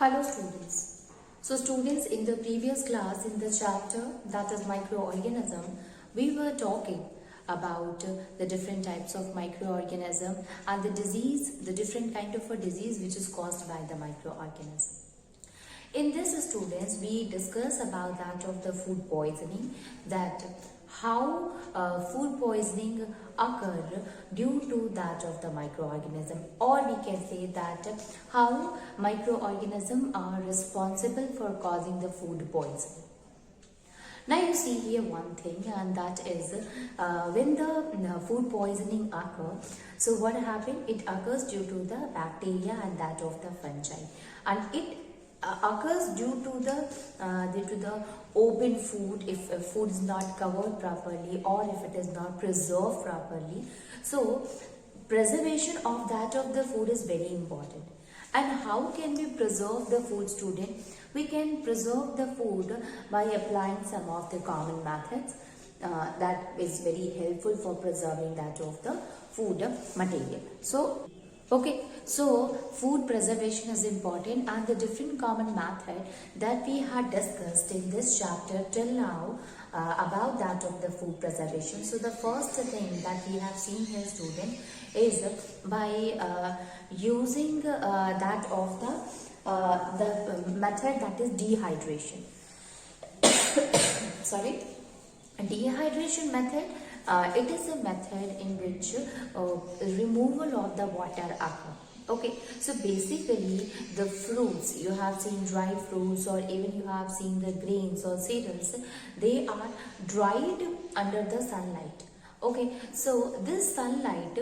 Hello students. So students, in the previous class in the chapter that is microorganism, we were talking about the different types of microorganism and the different kind of a disease which is caused by the microorganism. In this students, we discuss about that of the food poisoning, that how food poisoning occur due to that of the microorganism, or we can say that how microorganisms are responsible for causing the food poisoning. Now you see here one thing, and that is when the food poisoning occurs, so what happened? It occurs due to the bacteria and that of the fungi, and it occurs due to the open food, if food is not covered properly or if it is not preserved properly. So preservation of that of the food is very important. And how can we preserve the food, student? We can preserve the food by applying some of the common methods that is very helpful for preserving that of the food material. So food preservation is important, and the different common method that we had discussed in this chapter till now about that of the food preservation. So the first thing that we have seen here, student, is by using that of the method that is dehydration. Sorry, dehydration method. It is a method in which removal of the water occurs. Okay, so basically the fruits, you have seen dried fruits, or even you have seen the grains or cereals, they are dried under the sunlight. Okay, so this sunlight,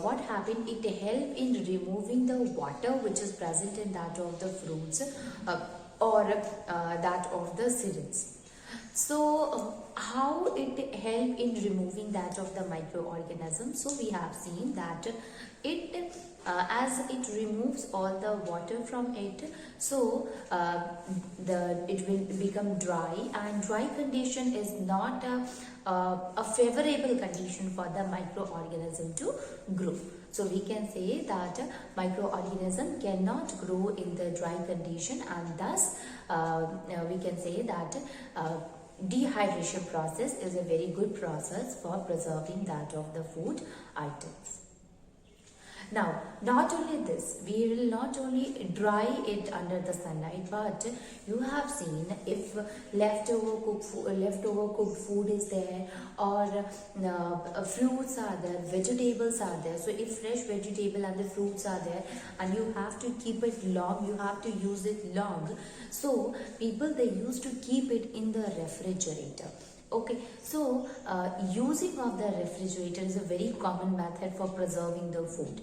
what happened? It helped in removing the water which is present in that of the fruits or that of the cereals. So how it help in removing that of the microorganisms? So we have seen that it as it removes all the water from it, so it will become dry, and dry condition is not a favorable condition for the microorganism to grow. So we can say that microorganism cannot grow in the dry condition, and thus we can say that dehydration process is a very good process for preserving that of the food items. Now, not only this, we will not only dry it under the sunlight, but you have seen if leftover cooked food is there, or fruits are there, vegetables are there. So if fresh vegetable and the fruits are there, and you have to keep it long, you have to use it long. So people, they used to keep it in the refrigerator. Okay, so using of the refrigerator is a very common method for preserving the food.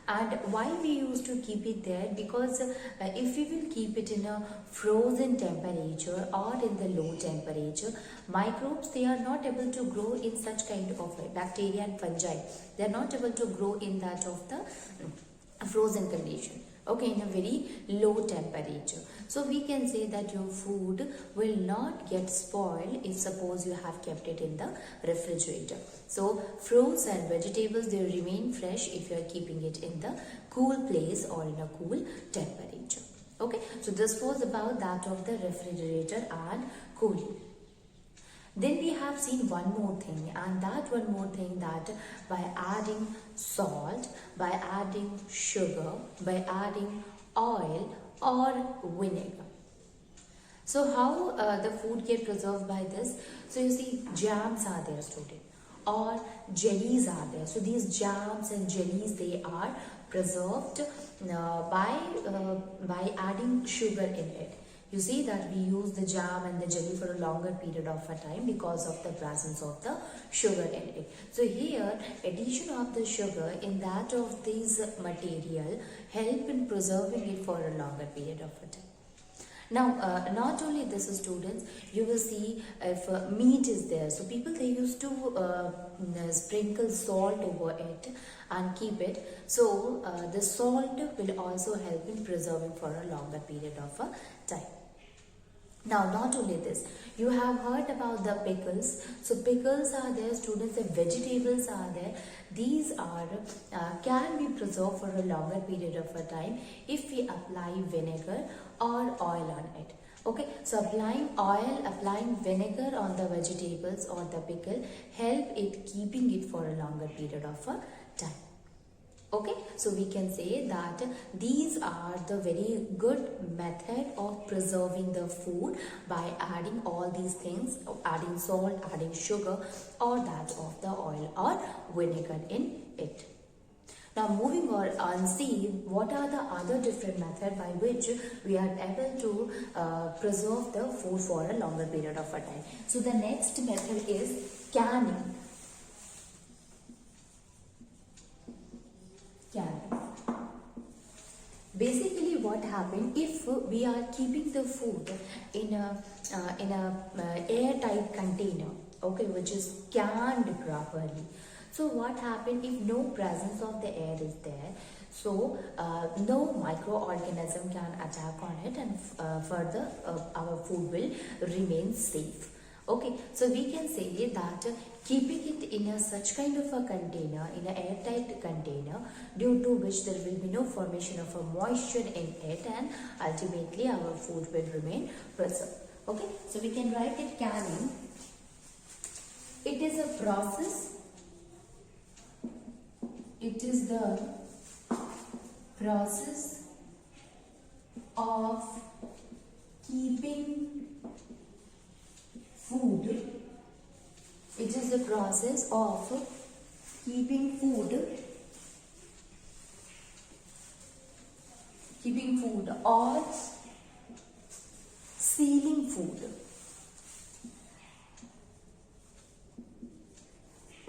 And why we used to keep it there? Because if we will keep it in a frozen temperature or in the low temperature, microbes, they are not able to grow in such kind of bacteria and fungi. They are not able to grow in that of the frozen condition. Okay, in a very low temperature. So we can say that your food will not get spoiled if suppose you have kept it in the refrigerator. So fruits and vegetables, they remain fresh if you are keeping it in the cool place or in a cool temperature. Okay, so this was about that of the refrigerator and cooling. Then we have seen one more thing, and that one more thing, that by adding salt, by adding sugar, by adding oil or vinegar. So how the food get preserved by this? So you see, jams are there, student, or jellies are there. So these jams and jellies, they are preserved by adding sugar in it. You see that we use the jam and the jelly for a longer period of a time because of the presence of the sugar in it. So here, addition of the sugar in that of this material help in preserving it for a longer period of a time. Now, not only this, students, you will see if meat is there. So people, they used to sprinkle salt over it and keep it. So the salt will also help in preserving for a longer period of a time. Now, not only this, you have heard about the pickles. So, pickles are there, students, and vegetables are there. These are can be preserved for a longer period of a time if we apply vinegar or oil on it. Okay, so applying oil, applying vinegar on the vegetables or the pickle help it keeping it for a longer period of a time. Okay, so we can say that these are the very good method of preserving the food by adding all these things, adding salt, adding sugar, or that of the oil or vinegar in it. Now moving on, see what are the other different methods by which we are able to preserve the food for a longer period of a time. So the next method is canning. Basically, what happened if we are keeping the food in a airtight container, okay, which is canned properly. So what happened if no presence of the air is there? So no microorganism can attack on it, and further our food will remain safe. Okay, so we can say that keeping it in a such kind of a container, in an airtight container, due to which there will be no formation of a moisture in it, and ultimately our food will remain preserved. Okay, so we can write it canning. It is a process. It is the process of keeping food. It is the process of keeping food or sealing food.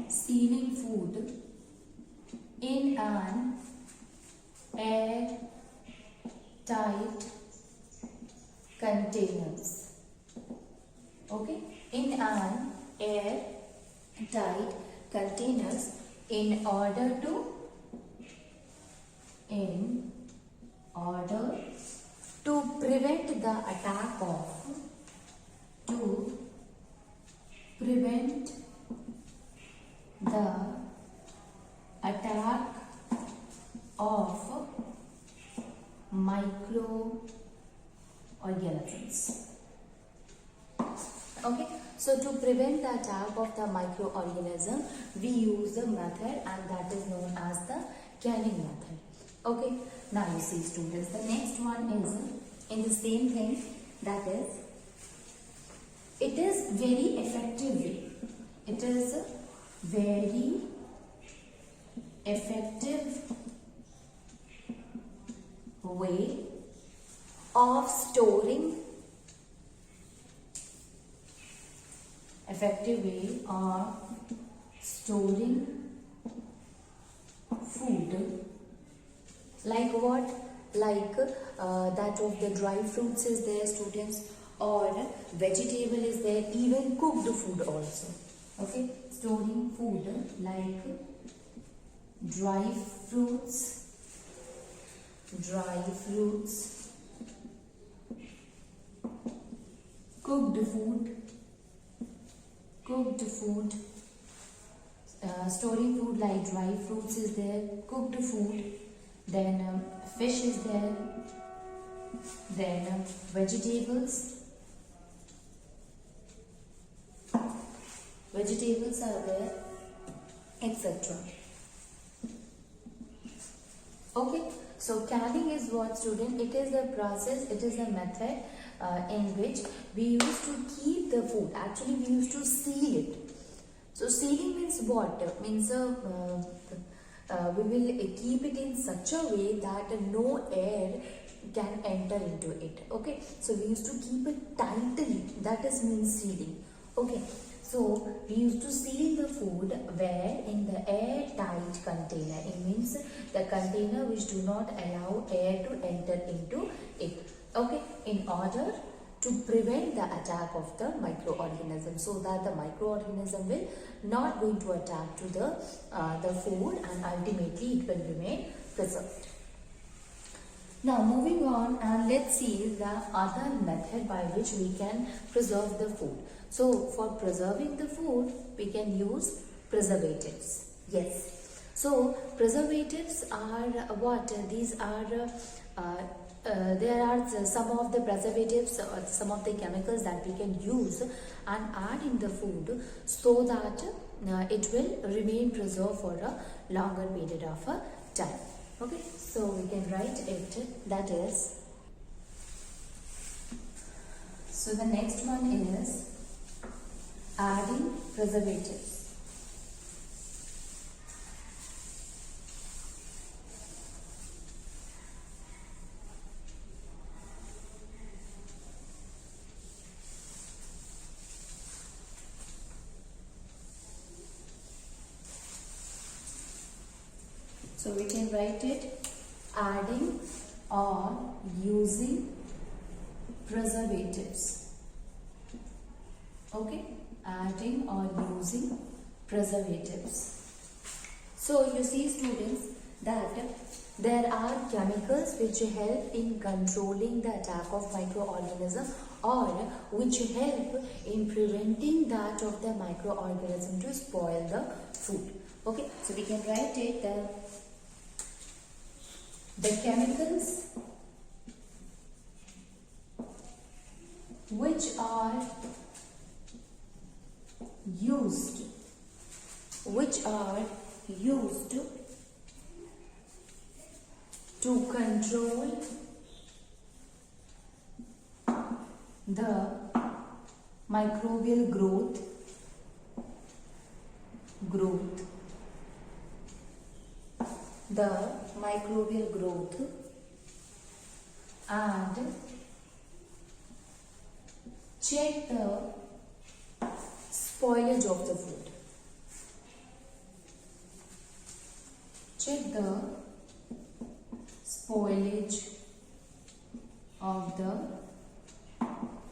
Sealing food in an airtight containers. Okay, in an airtight containers in order to prevent the attack of microorganisms. Okay, so to prevent the attack of the microorganism, we use the method, and that is known as the canning method. Okay, now you see, students, the next one is in the same thing, that is, it is very effective way. It is a very effective way of storing food. Like what? Like that of the dry fruits is there, students, or vegetable is there, even cooked food also. Okay, storing food like dry fruits, cooked food, storing food like dry fruits is there, cooked food, then fish is there, then vegetables are there, etc. Okay, so canning is what, student? It is a process, it is a method in which we used to keep the food. Actually, we used to seal it. So sealing means what? Means we will keep it in such a way that no air can enter into it. Okay, so we used to keep it tightly. That is means sealing. Okay, so we used to seal the food where in the airtight container. It means the container which do not allow air to enter into it. Okay, in order to prevent the attack of the microorganism, so that the microorganism will not going to attack to the food, and ultimately it will remain preserved. Now moving on, and let's see the other method by which we can preserve the food. So for preserving the food, we can use preservatives. Yes. So preservatives are what? These are there are some of the preservatives or some of the chemicals that we can use and add in the food so that it will remain preserved for a longer period of time. Okay, so we can write it, that is, so the next one is adding preservatives. So we can write it adding or using preservatives. Okay, adding or using preservatives. So you see students that there are chemicals which help in controlling the attack of microorganisms or which help in preventing that of the microorganism to spoil the food. Okay, so we can write it that the chemicals which are used to control the microbial growth and check the spoilage of the food. Check the spoilage of the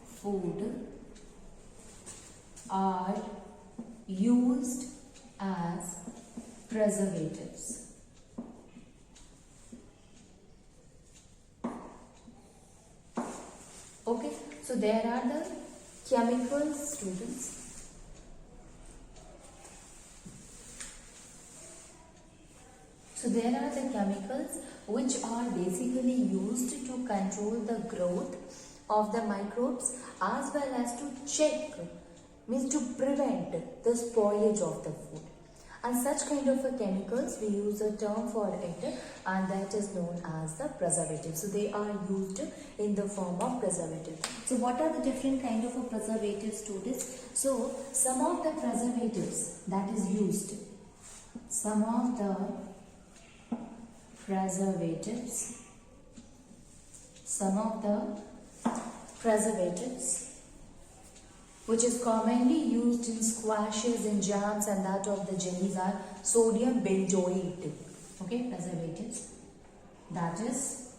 food are used as preservatives. Okay, so there are the chemicals, students. So there are the chemicals which are basically used to control the growth of the microbes as well as to check, means to prevent the spoilage of the food. And such kind of a chemicals, we use a term for it, and that is known as the preservative. So they are used in the form of preservative. So what are the different kind of a preservative, students? So some of the preservatives that is used, some of the preservatives which is commonly used in squashes, in jams and that of the jellies are sodium benzoate. Okay, preservatives that is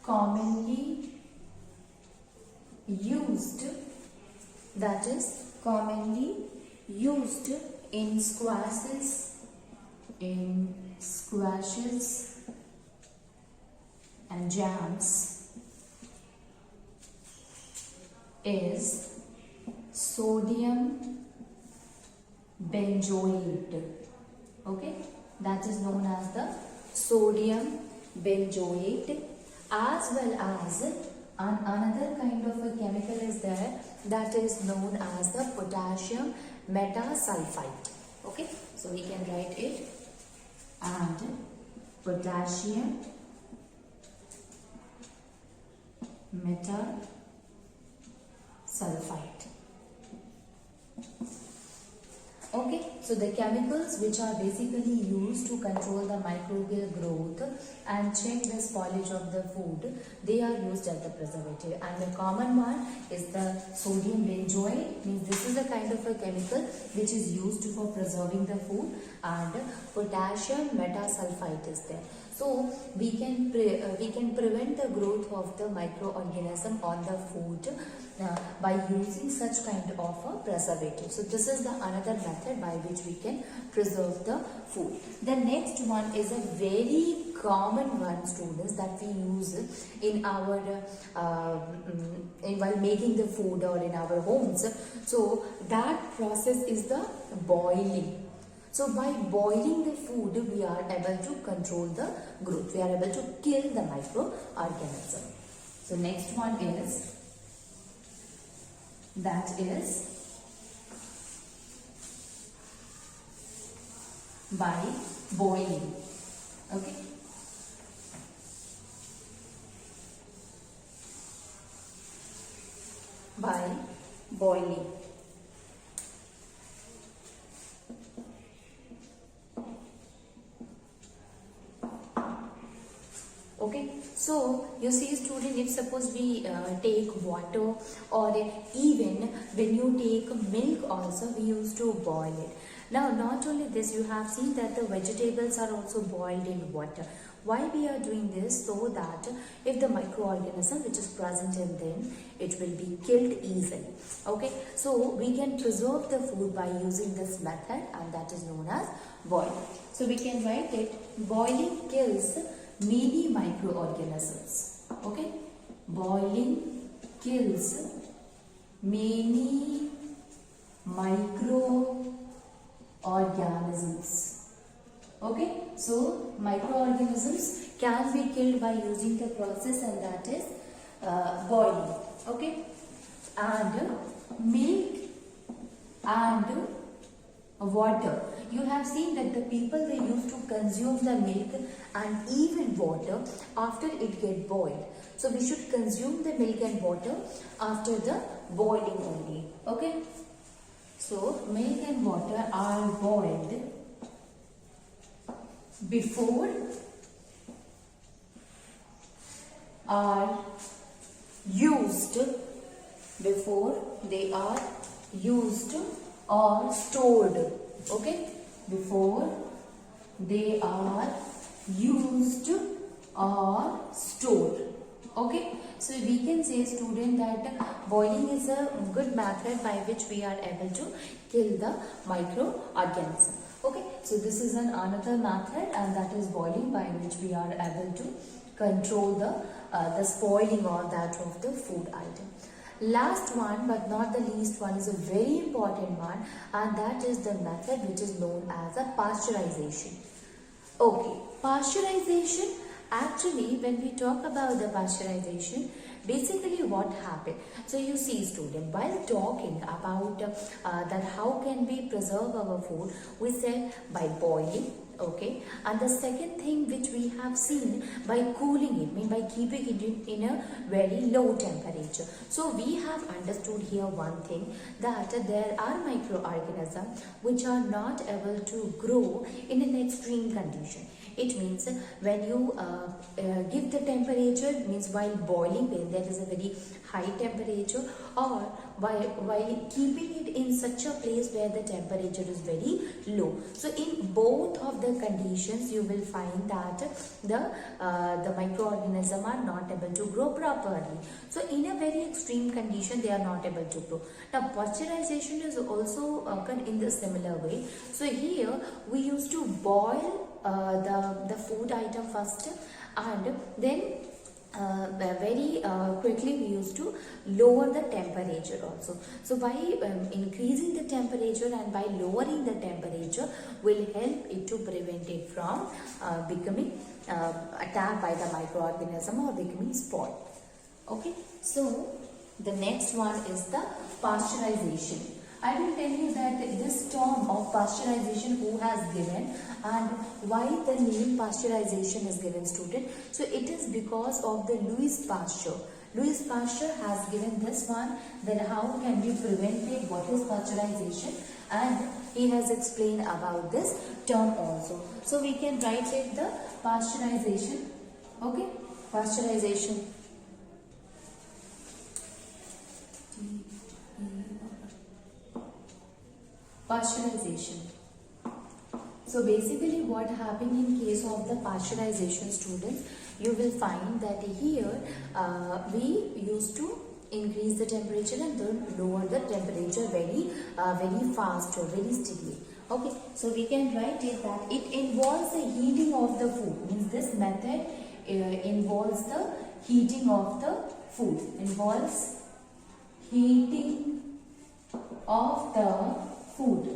commonly used in squashes and jams is sodium benzoate. Okay, that is known as the sodium benzoate, as well as another kind of a chemical is there that is known as the potassium metasulfite. Okay, so we can write it, and potassium metasulfite. Okay, so the chemicals which are basically used to control the microbial growth and check the spoilage of the food, they are used as the preservative. And the common one is the sodium benzoate, means this is a kind of a chemical which is used for preserving the food, and potassium metasulfite is there. So we can prevent the growth of the microorganism on the food by using such kind of a preservative. So this is the another method by which we can preserve the food. The next one is a very common one, students, that we use in our while making the food or in our homes. So that process is the boiling. So by boiling the food, we are able to control the growth. We are able to kill the microorganism. So next one is, that is by boiling. Okay. By boiling. Okay, so you see, student, if suppose we take water, or even when you take milk also, we used to boil it. Now not only this, you have seen that the vegetables are also boiled in water. Why we are doing this? So that if the microorganism which is present in them, it will be killed easily. Okay, so we can preserve the food by using this method, and that is known as boiling. So we can write it, boiling kills many microorganisms. Okay, boiling kills many microorganisms. Okay, so microorganisms can be killed by using the process, and that is boiling. Okay, and milk and water. You have seen that the people, they used to consume the milk and even water after it get boiled. So we should consume the milk and water after the boiling only. Okay. So milk and water are boiled before are used, before they are used or stored. Okay, before they are used or stored. Okay, so we can say, student, that boiling is a good method by which we are able to kill the microorganism. Okay, so this is another method, and that is boiling, by which we are able to control the spoiling or that of the food item. Last one but not the least one is a very important one, and that is the method which is known as a pasteurization. Okay, pasteurization, actually when we talk about the pasteurization, basically what happened? So you see, student, while talking about that how can we preserve our food, we said by boiling. Okay, and the second thing which we have seen, by cooling it, mean by keeping it in a very low temperature. So we have understood here one thing, that there are microorganisms which are not able to grow in an extreme condition. It means when you give the temperature, means while boiling, when there is a very high temperature, or while keeping it in such a place where the temperature is very low. So in both of the conditions, you will find that the microorganisms are not able to grow properly. So in a very extreme condition, they are not able to grow. Now pasteurization is also occurred in the similar way. So here we used to boil the food item first, and then very quickly we used to lower the temperature also. So by increasing the temperature and by lowering the temperature will help it to prevent it from becoming attacked by the microorganism or becoming spoiled. Okay, so the next one is the pasteurization. I will tell you that this term of pasteurization who has given, and why the name pasteurization is given, student. So it is because of the Louis Pasteur. Louis Pasteur has given this one, that how can we prevent it, what is pasteurization, and he has explained about this term also. So we can write it the pasteurization. Okay, pasteurization. Pasteurization. So basically what happened in case of the pasteurization, students, you will find that here we used to increase the temperature and then lower the temperature very fast or very steadily. Okay, so we can write it that it involves the heating of the food. Means this method involves the heating of the food. Involves heating of the food.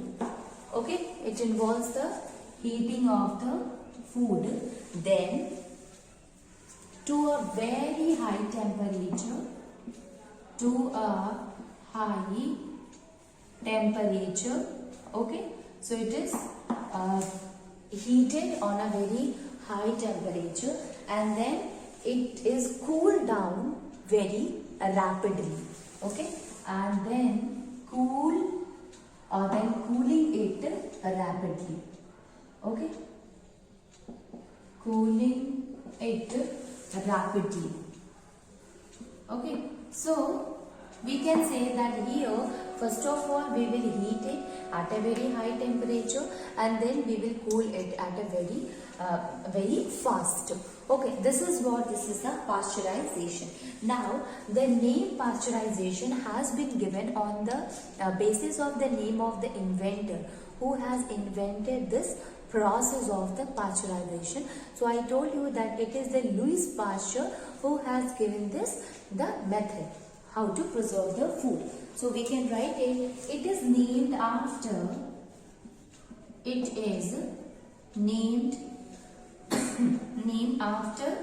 Okay, it involves the heating of the food. Then to a very high temperature. To a high temperature. Okay, so it is heated on a very high temperature, and then it is cooled down very rapidly. Okay, and then cooling it rapidly. Okay, cooling it rapidly. Okay, so we can say that here, first of all, we will heat it at a very high temperature, and then we will cool it at a very fast. Okay, this is the pasteurization. Now, the name pasteurization has been given on the basis of the name of the inventor who has invented this process of the pasteurization. So I told you that it is the Louis Pasteur who has given this the method how to preserve the food. So we can write it. It is named after. It is named after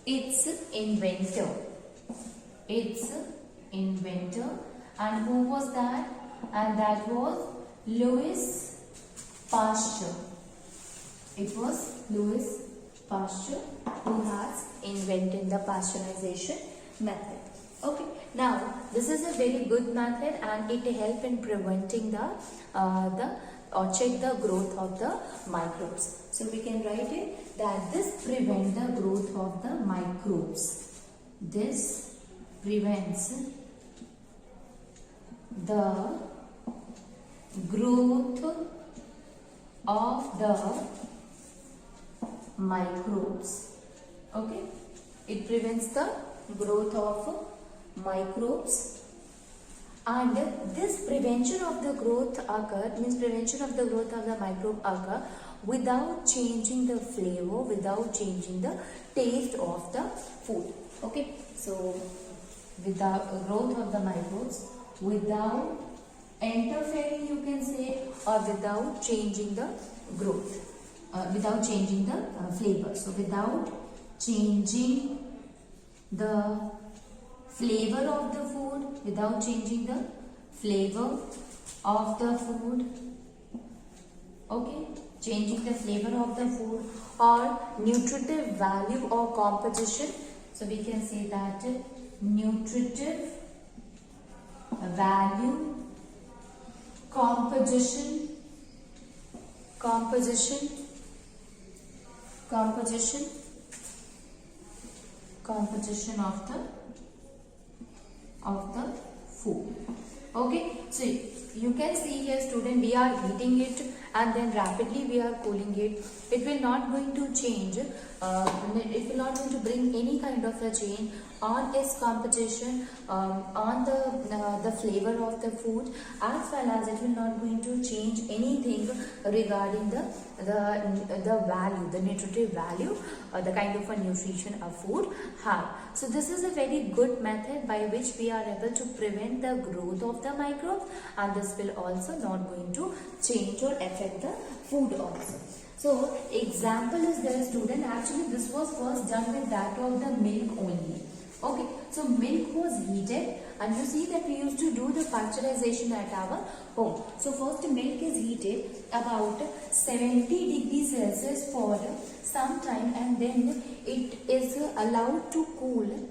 its inventor. Its inventor, and who was that? And that was Louis Pasteur. It was Louis Pasteur who has invented the pasteurization method. Okay, now this is a very good method, and it helps in preventing or check the growth of the microbes. So we can write it that this prevents the growth of the microbes. This prevents the growth of the microbes. Okay, it prevents the growth of microbes, and this prevention of the growth means prevention of the growth of the microbe occur without changing the flavor, without changing the taste of the food. Okay, so without growth of the microbes, without interfering, you can say, or without changing the growth, without changing the flavor. So without changing the flavor of the food, without changing the flavor of the food. Okay, changing the flavor of the food or nutritive value or composition. So we can say that nutritive value, composition of the food. Okay, so you can see here, student, we are heating it and then rapidly we are cooling it. It will not going to change, it will not going to bring any kind of a change on its composition, on the flavor of the food, as well as it will not going to change anything regarding the value, the nutritive value, the kind of a nutrition a food have. So this is a very good method by which we are able to prevent the growth of the microbes, and this will also not going to change or affect the food also. So example is there, student, actually this was first done with that of the milk only. Okay, so milk was heated, and you see that we used to do the pasteurization at our home. So first milk is heated about 70 degrees Celsius for some time, and then it is allowed to cool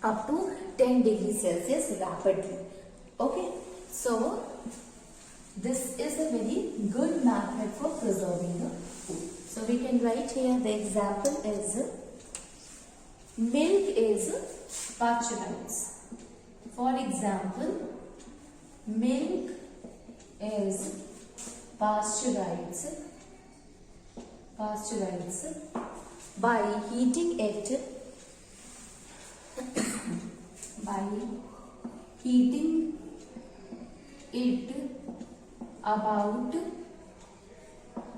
up to 10 degrees Celsius rapidly. Okay, so this is a very good method for preserving the food. So we can write here the example is milk is pasteurized. For example, milk is pasteurized by heating it about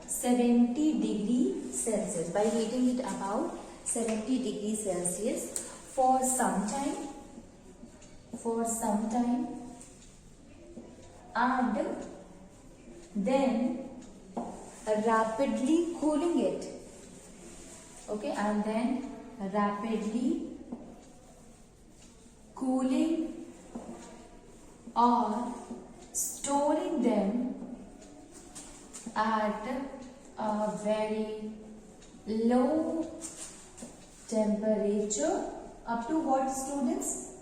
70 degree Celsius, by heating it about 70 degree Celsius for some time, and then rapidly cooling it. Okay, and then rapidly cooling or storing them at a very low temperature up to what, students?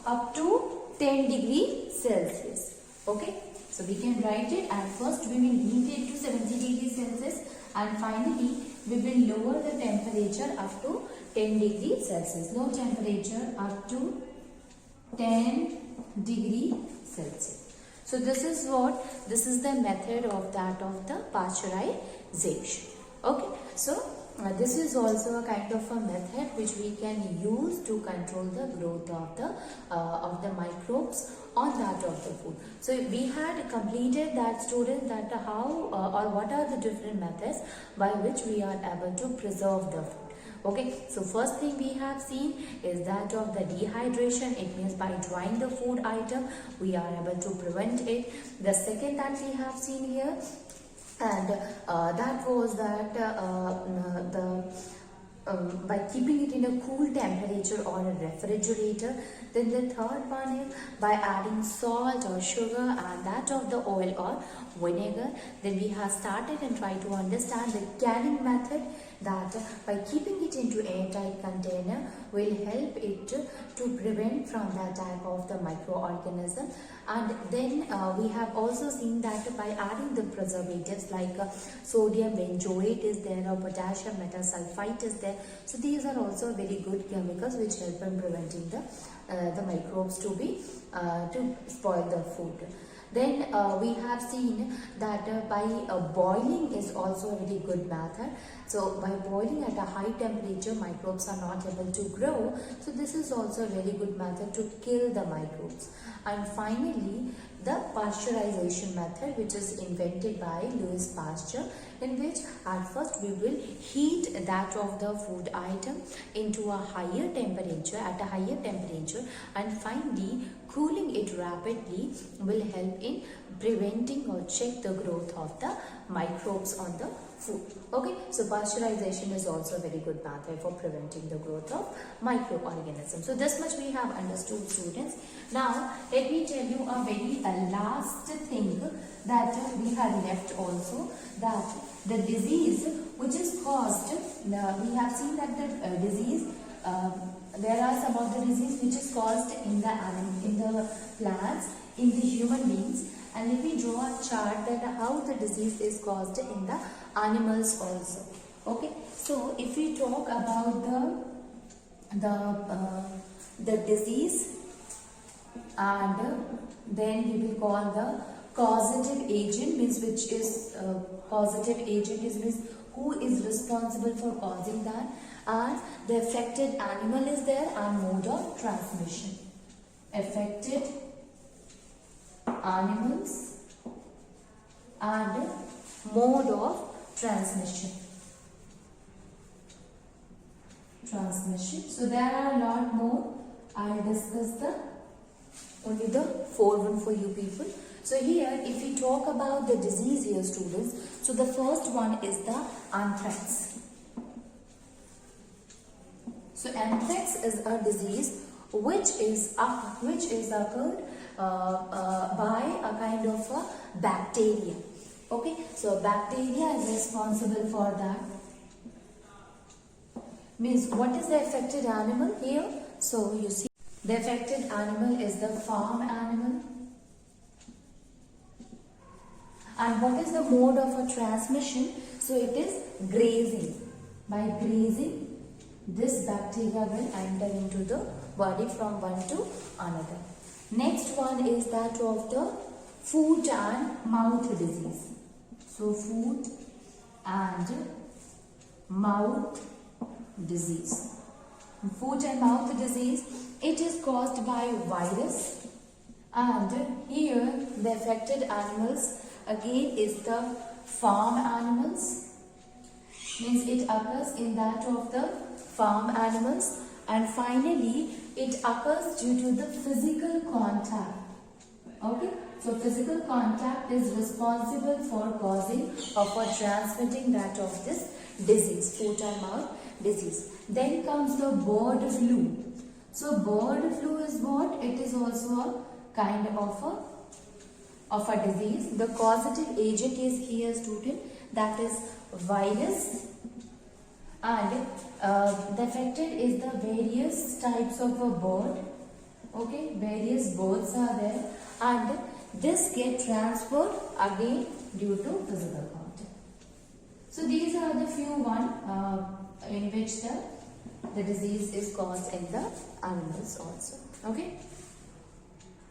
Up to 10 degree Celsius. Okay, so we can write it, and first we will heat it to 70 degree Celsius, and finally we will lower the temperature up to 10 degree Celsius. Low temperature up to 10 degree Celsius. So this is the method of the pasteurization. Okay, so this is also a kind of a method which we can use to control the growth of the microbes on that of the food. So we had completed that, students, that how or what are the different methods by which we are able to preserve the food. Okay, so first thing we have seen is that of the dehydration. It means by drying the food item we are able to prevent it. The second that we have seen here, and that was that by keeping it in a cool temperature or a refrigerator. Then the third one is by adding salt or sugar and that of the oil or vinegar. Then we have started and try to understand the canning method, that by keeping it into airtight container will help it to prevent from the attack of the microorganism. And then we have also seen that by adding the preservatives like sodium benzoate is there, or potassium metasulfite is there. So these are also very good chemicals which help in preventing the microbes to spoil the food. Then we have seen that by boiling is also a very good method. So by boiling at a high temperature, microbes are not able to grow. So this is also a very good method to kill the microbes. And finally, the pasteurization method, which is invented by Louis Pasteur, in which at first we will heat that of the food item into a higher temperature, and finally cooling it rapidly will help in preventing or check the growth of the microbes on the food. Okay, so pasteurization is also a very good method for preventing the growth of microorganisms. So this much we have understood, students. Now let me tell you a very last thing that we had left also, that the disease which is caused, we have seen that the disease, there are some of the disease which is caused in the plants, in the human beings. And let me draw a chart that how the disease is caused in the animals also. Okay, so if we talk about the disease, and then we will call the causative agent, means which is causative agent is means who is responsible for causing that, and the affected animal is there, and mode of transmission. Affected animals and mode of transmission. So there are a lot more. I'll discuss only the 4 one for you people. So here, if we talk about the disease here, students, so the first one is the anthrax. So anthrax is a disease which is occurred by a kind of a bacteria. Okay, so bacteria is responsible for that. Means what is the affected animal here? So you see, the affected animal is the farm animal. And what is the mode of a transmission? So it is grazing. By grazing, this bacteria will enter into the body from one to another. Next one is that of the foot and mouth disease. So foot and mouth disease. Foot and mouth disease, it is caused by virus, and here the affected animals again is the farm animals, means it occurs in that of the farm animals, and finally it occurs due to the physical contact. Okay, so physical contact is responsible for causing or for transmitting that of this disease, foot and mouth disease. Then comes the bird flu. So bird flu is what? It is also a kind of a disease. The causative agent is here student, that is virus, and the affected is the various types of a bird. Okay, various birds are there, and this get transferred again due to physical contact. So these are the few in which the disease is caused in the animals also. Okay.